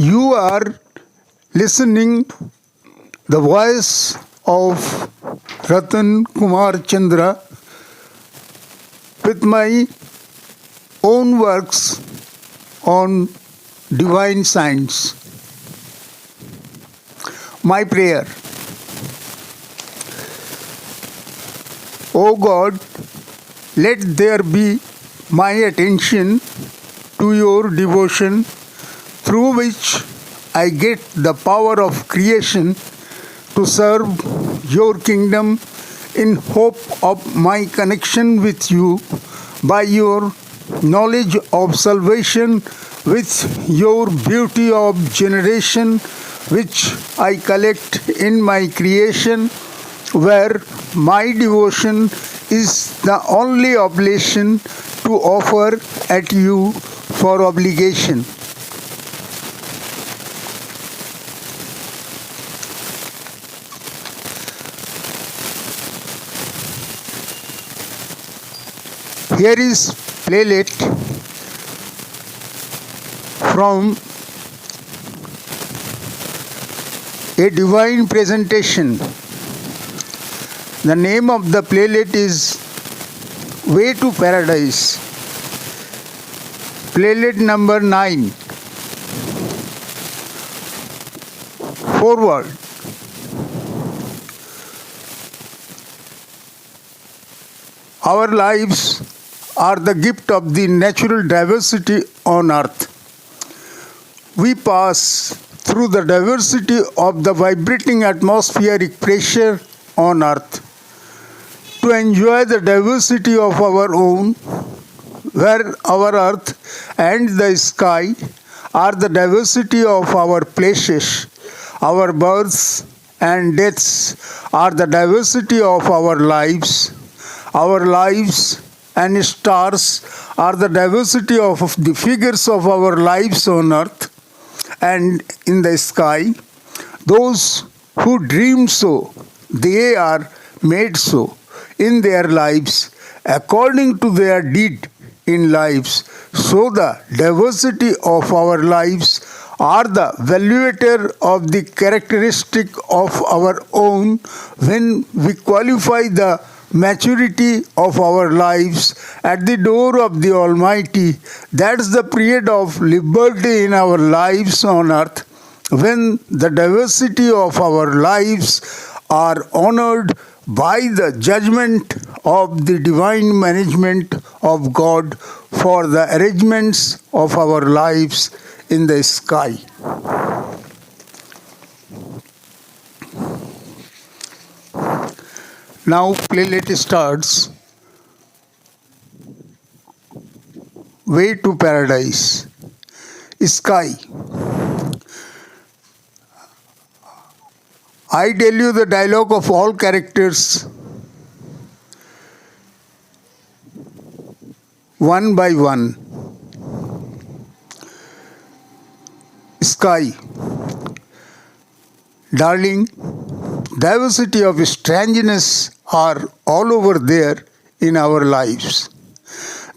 You are listening the voice of Ratan Kumar Chandra with my own works on divine science. My prayer. O God, let there be my attention to your devotion, through which I get the power of creation to serve your kingdom in hope of my connection with you by your knowledge of salvation, with your beauty of generation, which I collect in my creation, where my devotion is the only oblation to offer at you for obligation. Here is playlet from a divine presentation. The name of the playlet is Way to Paradise. Playlet number 9. Forward. Our lives are the gift of the natural diversity on earth. We pass through the diversity of the vibrating atmospheric pressure on earth to enjoy the diversity of our own, where our earth and the sky are the diversity of our places. Our births and deaths are the diversity of our lives. Our lives and stars are the diversity of the figures of our lives on earth and in the sky. Those who dream so, they are made so in their lives, according to their deed in lives. So the diversity of our lives are the valuator of the characteristic of our own when we qualify the maturity of our lives at the door of the Almighty. That's the period of liberty in our lives on earth, when the diversity of our lives are honored by the judgment of the divine management of God for the arrangements of our lives in the sky. Now playlet starts. Way to Paradise. Sky. I tell you the dialogue of all characters one by one. Sky. Darling, diversity of strangeness are all over there in our lives.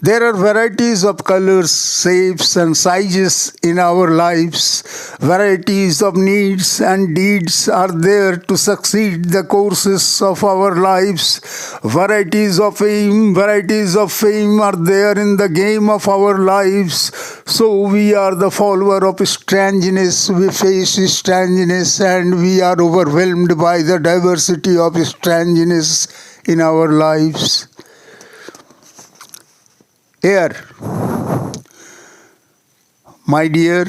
There are varieties of colors, shapes and sizes in our lives. Varieties of needs and deeds are there to succeed the courses of our lives. Varieties of fame are there in the game of our lives. So we are the follower of strangeness. We face strangeness and we are overwhelmed by the diversity of strangeness in our lives. Air. My dear,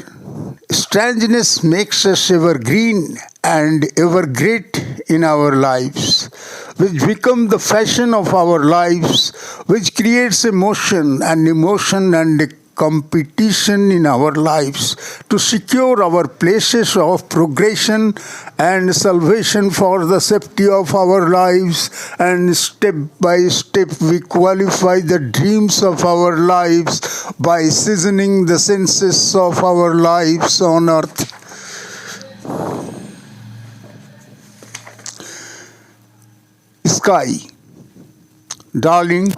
strangeness makes us ever green and ever great in our lives, which become the fashion of our lives, which creates emotion and competition in our lives to secure our places of progression and salvation for the safety of our lives, and step by step we qualify the dreams of our lives by seasoning the senses of our lives on earth. Sky. Darling,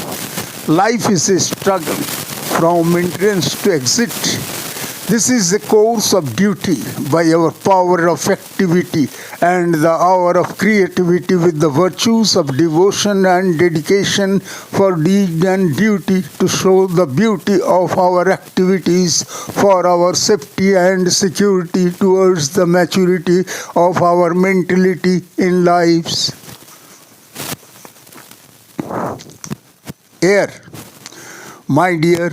life is a struggle from entrance to exit, This is a course of duty by our power of activity and the hour of creativity with the virtues of devotion and dedication for deed and duty to show the beauty of our activities for our safety and security towards the maturity of our mentality in lives. Air. My dear,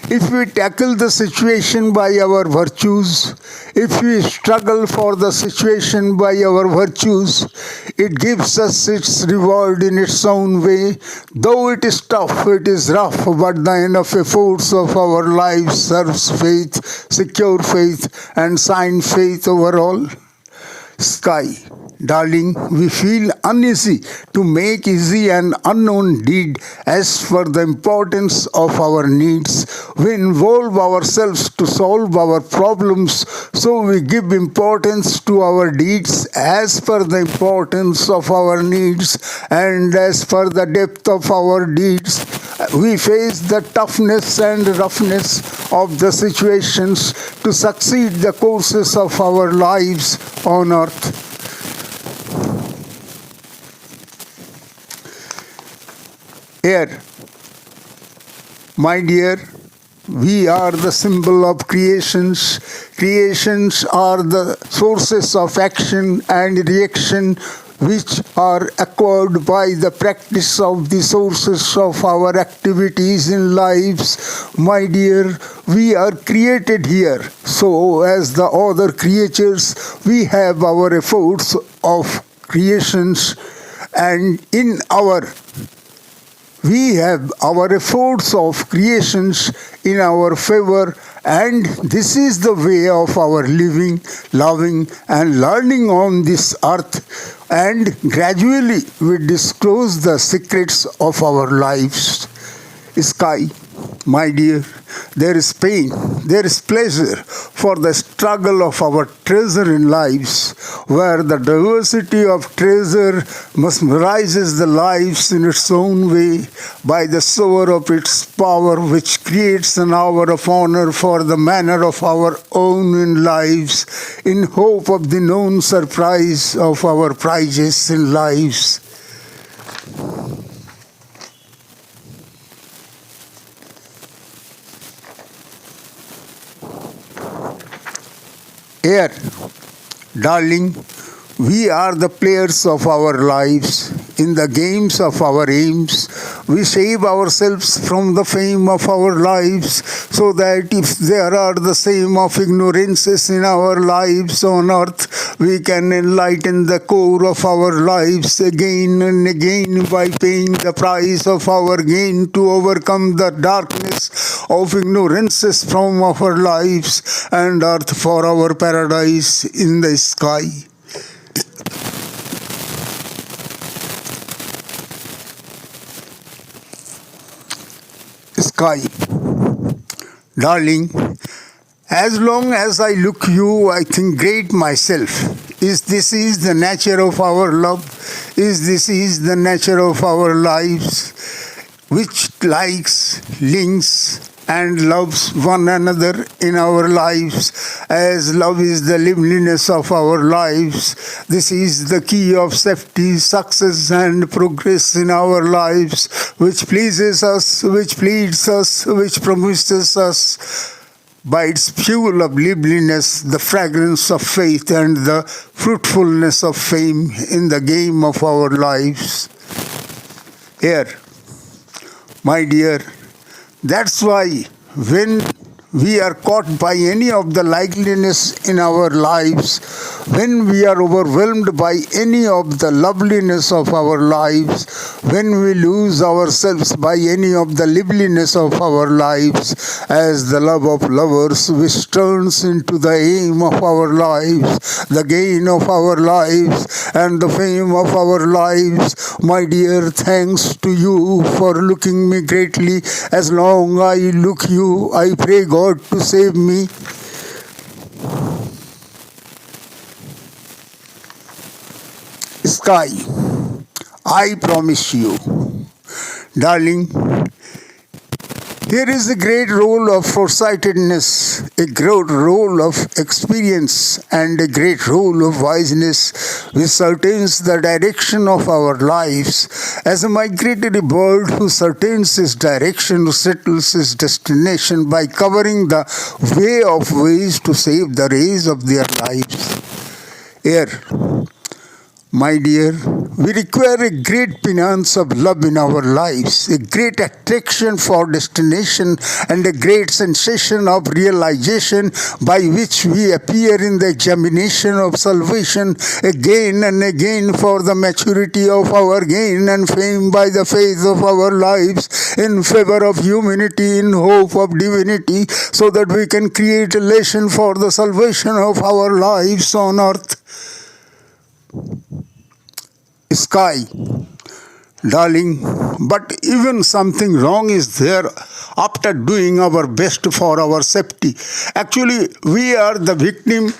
if we tackle the situation by our virtues, if we struggle for the situation by our virtues, it gives us its reward in its own way. Though it is tough, it is rough, but the enough efforts of our lives serves faith, secure faith, and sign faith overall. Sky. Darling, we feel uneasy to make easy an unknown deed as for the importance of our needs. We involve ourselves to solve our problems, so we give importance to our deeds as per the importance of our needs and as per the depth of our deeds. We face the toughness and roughness of the situations to succeed the courses of our lives on earth. Air. My dear, we are the symbol of creations. Creations are the sources of action and reaction which are acquired by the practice of the sources of our activities in lives. My dear, we are created here. So as the other creatures, we have our efforts of creations and we have our efforts of creations in our favor, and this is the way of our living, loving, and learning on this earth, and gradually we disclose the secrets of our lives. Sky, my dear, there is pain, there is pleasure for the struggle of our treasure in lives, where the diversity of treasure mesmerizes the lives in its own way by the soar of its power, which creates an hour of honor for the manner of our own in lives, in hope of the known surprise of our prizes in lives. Air. Darling, we are the players of our lives. In the games of our aims, we save ourselves from the fame of our lives, so that if there are the same of ignorances in our lives on earth, we can enlighten the core of our lives again and again by paying the price of our gain to overcome the darkness of ignorances from our lives and earth for our paradise in the sky. Sky. Darling, as long as I look you, I think great myself. This is the nature of our love? This is the nature of our lives, which likes, links, and loves one another in our lives, as love is the liveliness of our lives. This is the key of safety, success, and progress in our lives, which pleases us, which pleads us, which promises us by its fuel of liveliness, the fragrance of faith, and the fruitfulness of fame in the game of our lives. Air. My dear, that's why when we are caught by any of the likeliness in our lives, when we are overwhelmed by any of the loveliness of our lives, when we lose ourselves by any of the liveliness of our lives, as the love of lovers which turns into the aim of our lives, the gain of our lives, and the fame of our lives, my dear, thanks to you for looking me greatly. As long I look you, I pray God to save me. Sky, I promise you, darling, Here is a great role of foresightedness, a great role of experience, and a great role of wiseness, which certains the direction of our lives. As a migratory bird who certains his direction, who settles his destination by covering the way of ways to save the rays of their lives. Air. My dear, we require a great penance of love in our lives, a great attraction for destination, and a great sensation of realization by which we appear in the examination of salvation again and again for the maturity of our gain and fame by the faith of our lives in favor of humanity, in hope of divinity, so that we can create a lesson for the salvation of our lives on earth. Sky, darling, but even something wrong is there after doing our best for our safety. Actually, we are the victim.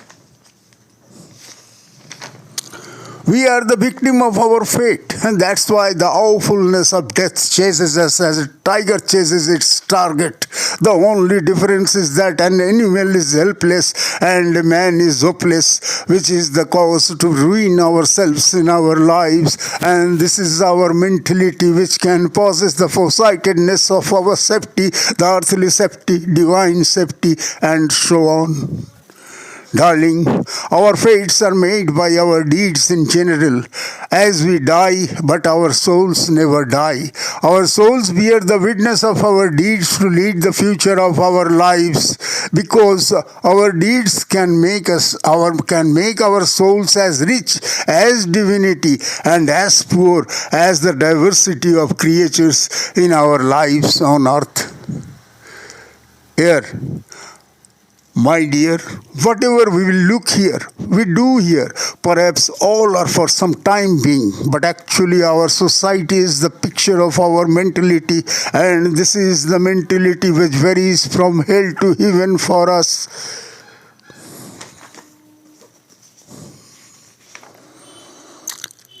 We are the victim of our fate, and that's why the awfulness of death chases us as a tiger chases its target. The only difference is that an animal is helpless and a man is hopeless, which is the cause to ruin ourselves in our lives. And this is our mentality which can possess the foresightedness of our safety, the earthly safety, divine safety, and so on. Darling, our fates are made by our deeds in general. As we die, but our souls never die. Our souls bear the witness of our deeds to lead the future of our lives, because our deeds can make our souls as rich as divinity and as poor as the diversity of creatures in our lives on earth. Here, my dear, whatever we do here, perhaps all are for some time being, but actually our society is the picture of our mentality, and this is the mentality which varies from hell to heaven for us.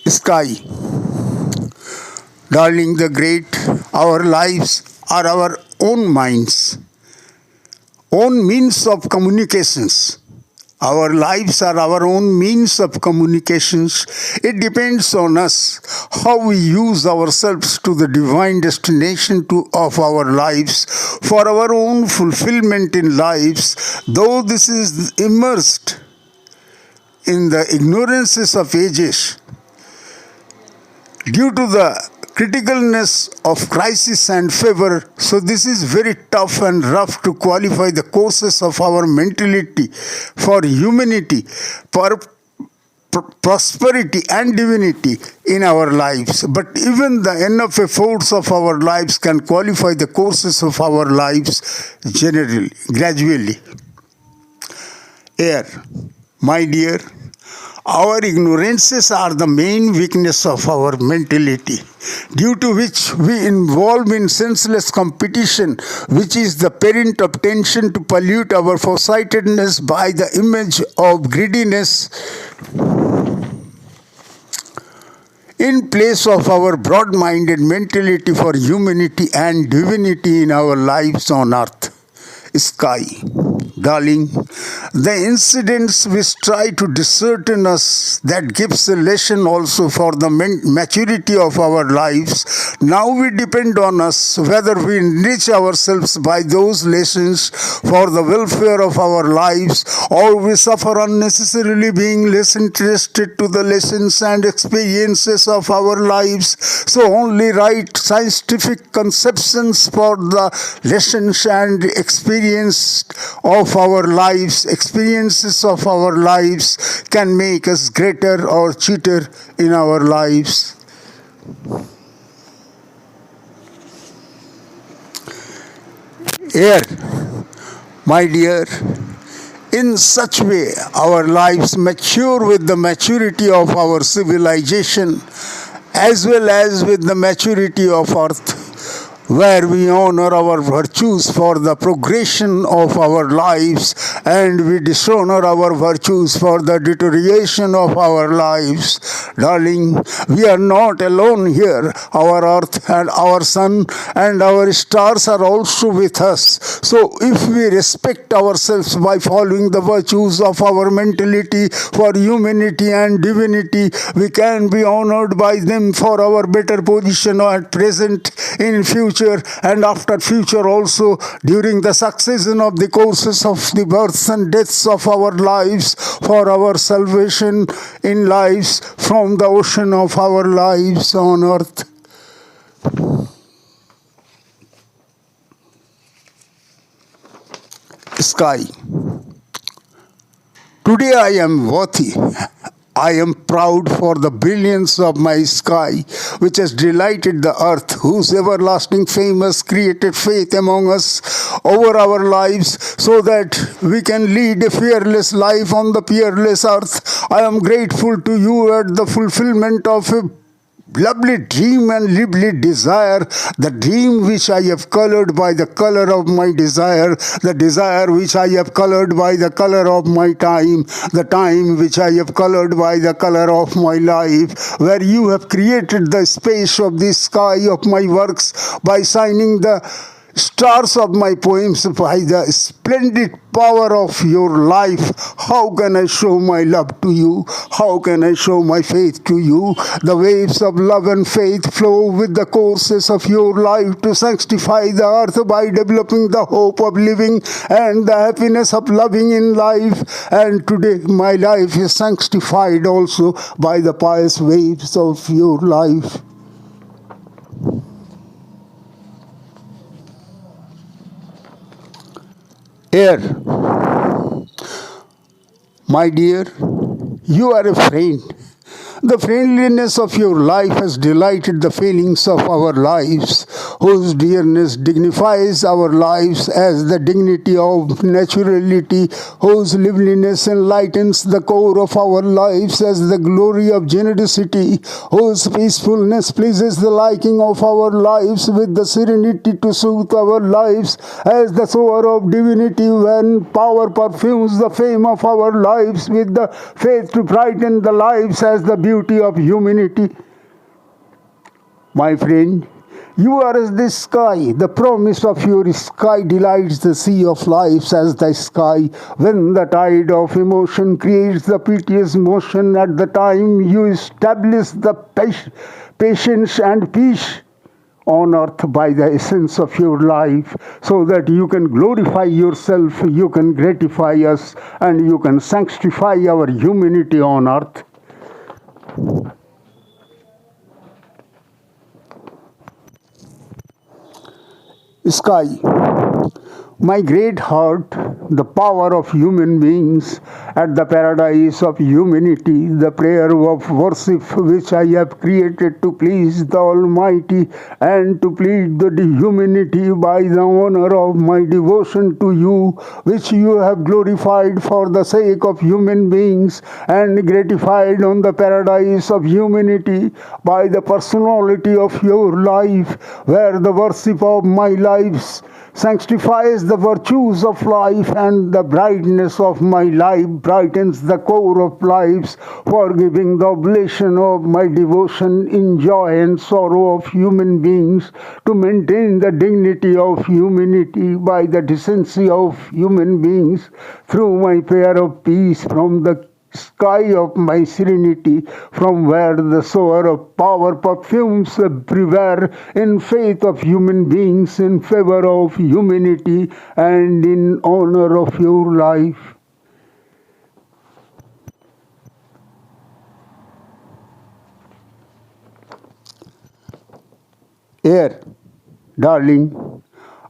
Sky. Darling, the great, our lives are our own minds, own means of communications. Our lives are our own means of communications. It depends on us how we use ourselves to the divine destination of our lives for our own fulfillment in lives, though this is immersed in the ignorances of ages due to the criticalness of crisis and favor. So this is very tough and rough to qualify the courses of our mentality for humanity, for prosperity and divinity in our lives. But even the enough efforts of our lives can qualify the courses of our lives gradually. Here, my dear, our ignorances are the main weakness of our mentality, due to which we involve in senseless competition, which is the parent of tension to pollute our foresightedness by the image of greediness in place of our broad-minded mentality for humanity and divinity in our lives on earth. Sky. Darling, the incidents which try to discern us, that gives a lesson also for the maturity of our lives. Now we depend on us whether we enrich ourselves by those lessons for the welfare of our lives, or we suffer unnecessarily being less interested to the lessons and experiences of our lives. So only right scientific conceptions for the lessons and experiences of our lives, experiences of our lives, can make us greater or cheater in our lives. Here, my dear, in such way our lives mature with the maturity of our civilization as well as with the maturity of earth. where we honor our virtues for the progression of our lives and we dishonor our virtues for the deterioration of our lives. Darling, we are not alone here. Our earth and our sun and our stars are also with us. So if we respect ourselves by following the virtues of our mentality for humanity and divinity, we can be honored by them for our better position at present, in future and after future also, during the succession of the courses of the births and deaths of our lives, for our salvation in lives from the ocean of our lives on earth. Sky. Today I am worthy. I am proud for the brilliance of my sky, which has delighted the earth, whose everlasting fame has created faith among us over our lives, so that we can lead a fearless life on the peerless earth. I am grateful to you at the fulfillment of a lovely dream and lively desire, the dream which I have colored by the color of my desire, the desire which I have colored by the color of my time, the time which I have colored by the color of my life, where you have created the space of the sky of my works by signing the stars of my poems by the splendid power of your life. How can I show my love to you? How can I show my faith to you? The waves of love and faith flow with the courses of your life to sanctify the earth by developing the hope of living and the happiness of loving in life. And today my life is sanctified also by the pious waves of your life. Air. My dear, you are a friend. The friendliness of your life has delighted the feelings of our lives, whose dearness dignifies our lives as the dignity of naturality, whose liveliness enlightens the core of our lives as the glory of generosity, whose peacefulness pleases the liking of our lives with the serenity to soothe our lives as the sower of divinity, when power perfumes the fame of our lives with the faith to brighten the lives as the beauty of humanity. My friend, you are as the sky. The promise of your sky delights the sea of life as the sky. When the tide of emotion creates the piteous motion, at the time you establish the patience and peace on earth by the essence of your life, so that you can glorify yourself, you can gratify us, and you can sanctify our humanity on earth. Sky. My great heart, the power of human beings at the paradise of humanity, the prayer of worship which I have created to please the Almighty and to plead the humanity by the honor of my devotion to you, which you have glorified for the sake of human beings and gratified on the paradise of humanity by the personality of your life, where the worship of my lives sanctifies the virtues of life, and the brightness of my life brightens the core of lives, forgiving the oblation of my devotion in joy and sorrow of human beings, to maintain the dignity of humanity by the decency of human beings, through my prayer of peace from the sky of my serenity, from where the sower of power perfumes everywhere in faith of human beings, in favor of humanity and in honor of your life. Air, darling,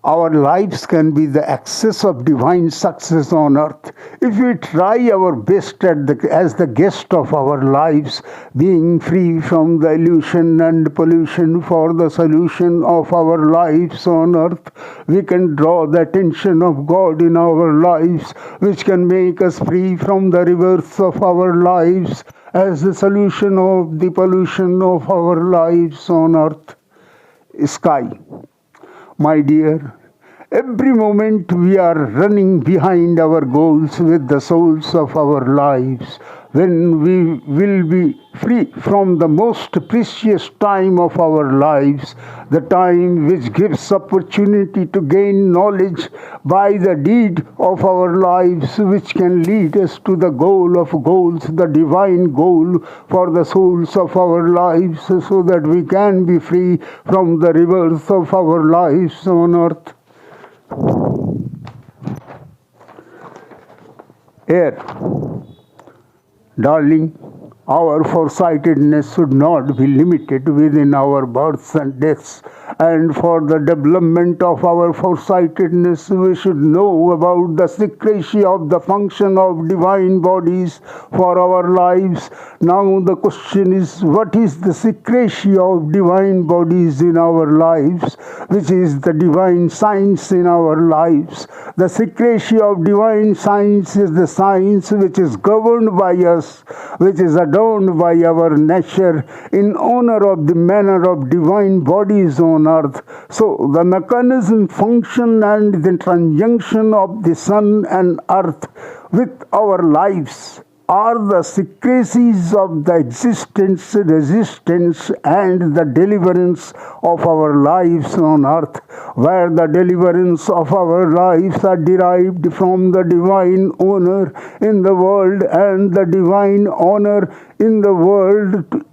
our lives can be the access of divine success on earth if we try our best as the guest of our lives, being free from the illusion and pollution for the solution of our lives on earth. We can draw the attention of God in our lives, which can make us free from the rivers of our lives as the solution of the pollution of our lives on earth. Sky. My dear, every moment we are running behind our goals with the souls of our lives. When we will be free from the most precious time of our lives, the time which gives opportunity to gain knowledge by the deed of our lives, which can lead us to the goal of goals, the divine goal for the souls of our lives, so that we can be free from the rivers of our lives on earth. Air. Darling, our foresightedness should not be limited within our births and deaths. And for the development of our foresightedness, we should know about the secrecy of the function of divine bodies for our lives. Now the question is, what is the secrecy of divine bodies in our lives, which is the divine science in our lives? The secrecy of divine science is the science which is governed by us, which is adorned by our nature in honor of the manner of divine bodies on earth. So the mechanism, function and the conjunction of the sun and earth with our lives are the secrecies of the existence, resistance and the deliverance of our lives on earth, where the deliverance of our lives are derived from the divine honor in the world, and the divine honor in the world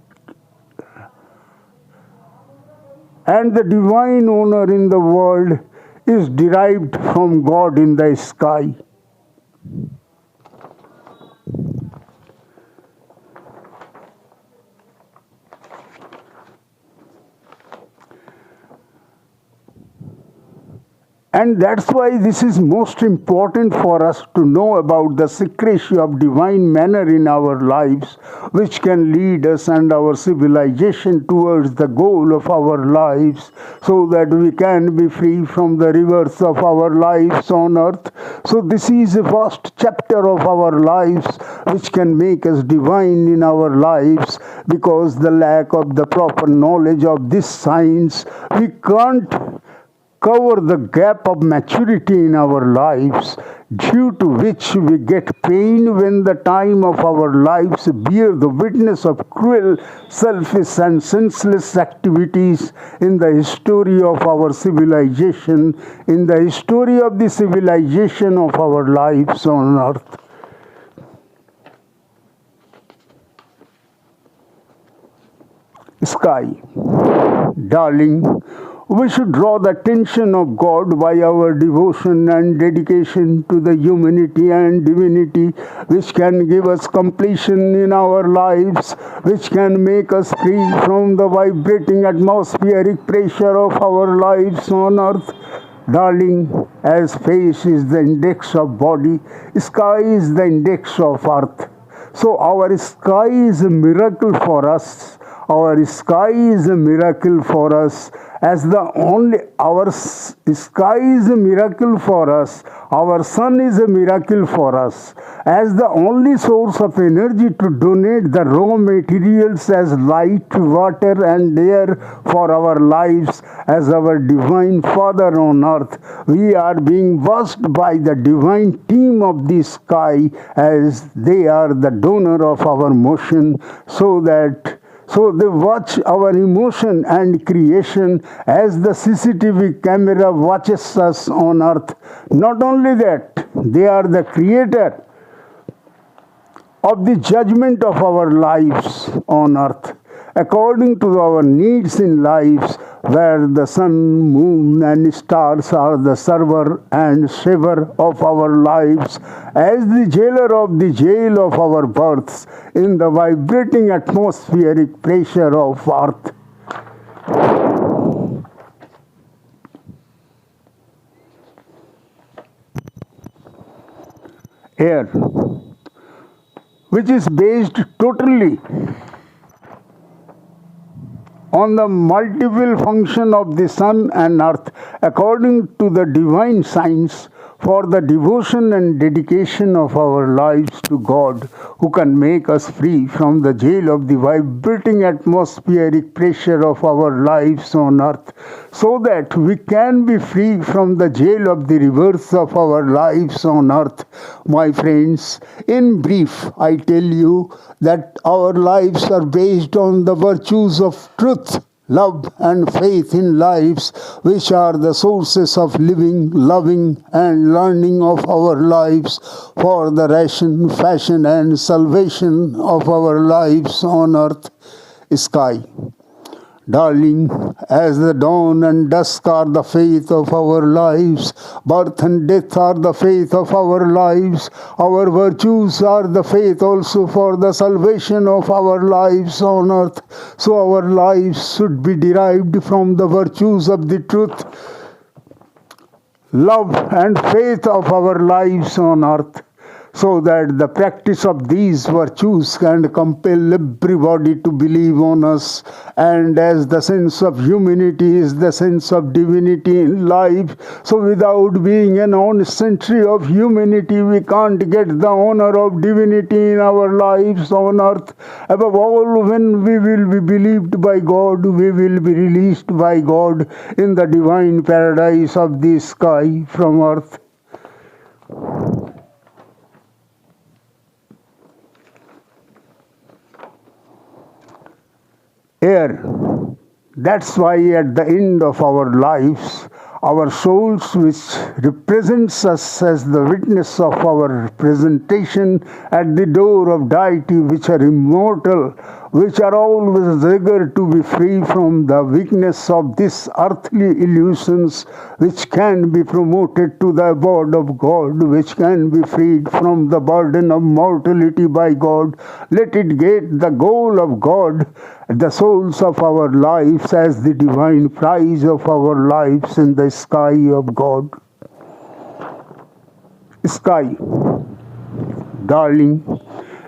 and the divine honor in the world is derived from God in the sky. And that's why this is most important for us to know about the secrecy of divine manner in our lives, which can lead us and our civilization towards the goal of our lives, so that we can be free from the rivers of our lives on earth. So this is a vast chapter of our lives which can make us divine in our lives, because the lack of the proper knowledge of this science, we can't cover the gap of maturity in our lives, due to which we get pain when the time of our lives bear the witness of cruel, selfish and senseless activities in the history of our civilization, in the history of the civilization of our lives on earth. Sky. Darling, we should draw the attention of God by our devotion and dedication to the humanity and divinity, which can give us completion in our lives, which can make us free from the vibrating atmospheric pressure of our lives on earth. Darling, as face is the index of body, sky is the index of earth. So our sky is a miracle for us. Our sky is a miracle for us, as the only our sky is a miracle for us. Our sun is a miracle for us, as the only source of energy to donate the raw materials as light, water and air for our lives. As our divine Father on earth, we are being watched by the divine team of the sky, as they are the donor of our motion, so they watch our emotion and creation as the CCTV camera watches us on earth. Not only that, they are the creator of the judgment of our lives on earth, according to our needs in lives, where the sun, moon and stars are the server and saver of our lives, as the jailer of the jail of our births in the vibrating atmospheric pressure of earth. Air, which is based totally on the multiple function of the sun and earth, according to the divine science, for the devotion and dedication of our lives to God, who can make us free from the jail of the vibrating atmospheric pressure of our lives on earth, so that we can be free from the jail of the reverse of our lives on earth. My friends, in brief, I tell you that our lives are based on the virtues of truth, love and faith in lives, which are the sources of living, loving and learning of our lives for the ration, fashion and salvation of our lives on earth. Sky. Darling, as the dawn and dusk are the faith of our lives, birth and death are the faith of our lives, our virtues are the faith also for the salvation of our lives on earth. So our lives should be derived from the virtues of the truth, love and faith of our lives on earth, so that the practice of these virtues can compel everybody to believe on us. And as the sense of humanity is the sense of divinity in life, so without being an honest century of humanity, we can't get the honor of divinity in our lives on earth. Above all, when we will be believed by God, we will be released by God in the divine paradise of the sky from earth. Air. That's why at the end of our lives, our souls, which represents us as the witness of our presentation at the door of deity, which are immortal, which are always eager to be free from the weakness of these earthly illusions, which can be promoted to the abode of God, which can be freed from the burden of mortality by God. Let it get the goal of God, the souls of our lives, as the divine prize of our lives in the sky of God. Sky. Darling,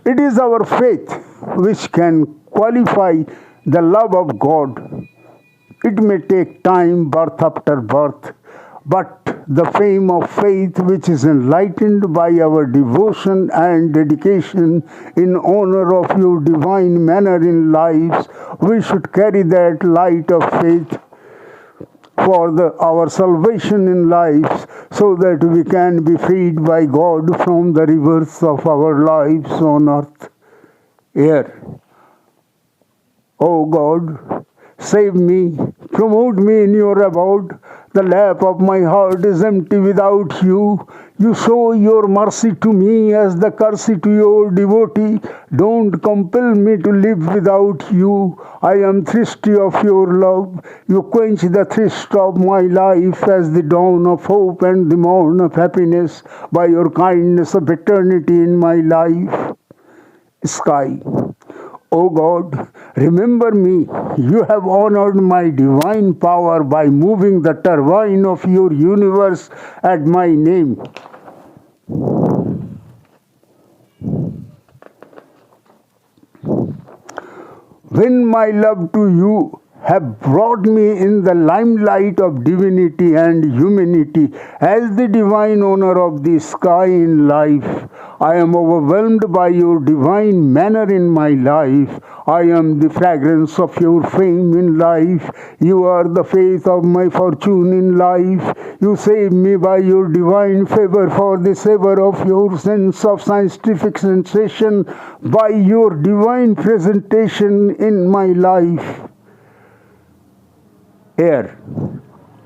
it is our faith which can qualify the love of God. It may take time, birth after birth, but the fame of faith which is enlightened by our devotion and dedication in honor of your divine manner in lives, we should carry that light of faith for our salvation in lives, so that we can be freed by God from the reverse of our lives on earth. Air. O God, save me, promote me in your abode. The lap of my heart is empty without you. You show your mercy to me as the mercy to your devotee. Don't compel me to live without you. I am thirsty of your love. You quench the thirst of my life as the dawn of hope and the morn of happiness by your kindness of eternity in my life. Sky. O God, remember me. You have honored my divine power by moving the turbine of your universe at my name. When my love to you have brought me in the limelight of divinity and humanity as the divine owner of the sky in life, I am overwhelmed by your divine manner in my life. I am the fragrance of your fame in life. You are the faith of my fortune in life. You save me by your divine favor for the savor of your sense of scientific sensation, by your divine presentation in my life. Air.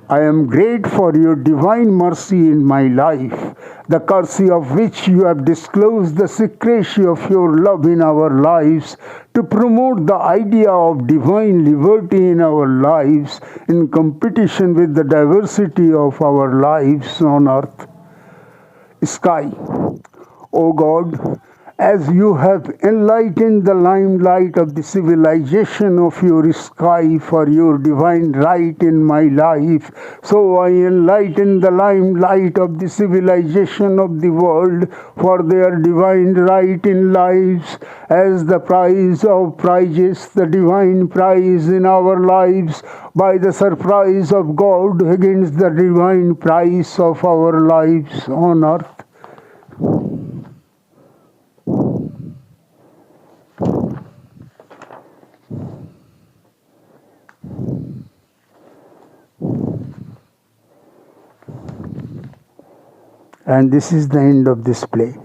I am great for your divine mercy in my life, the courtesy of which you have disclosed the secrecy of your love in our lives to promote the idea of divine liberty in our lives in competition with the diversity of our lives on earth. Sky. O God, as you have enlightened the limelight of the civilization of your sky for your divine right in my life, so I enlighten the limelight of the civilization of the world for their divine right in lives, as the prize of prizes, the divine prize in our lives, by the surprise of God against the divine prize of our lives on earth. And this is the end of this play.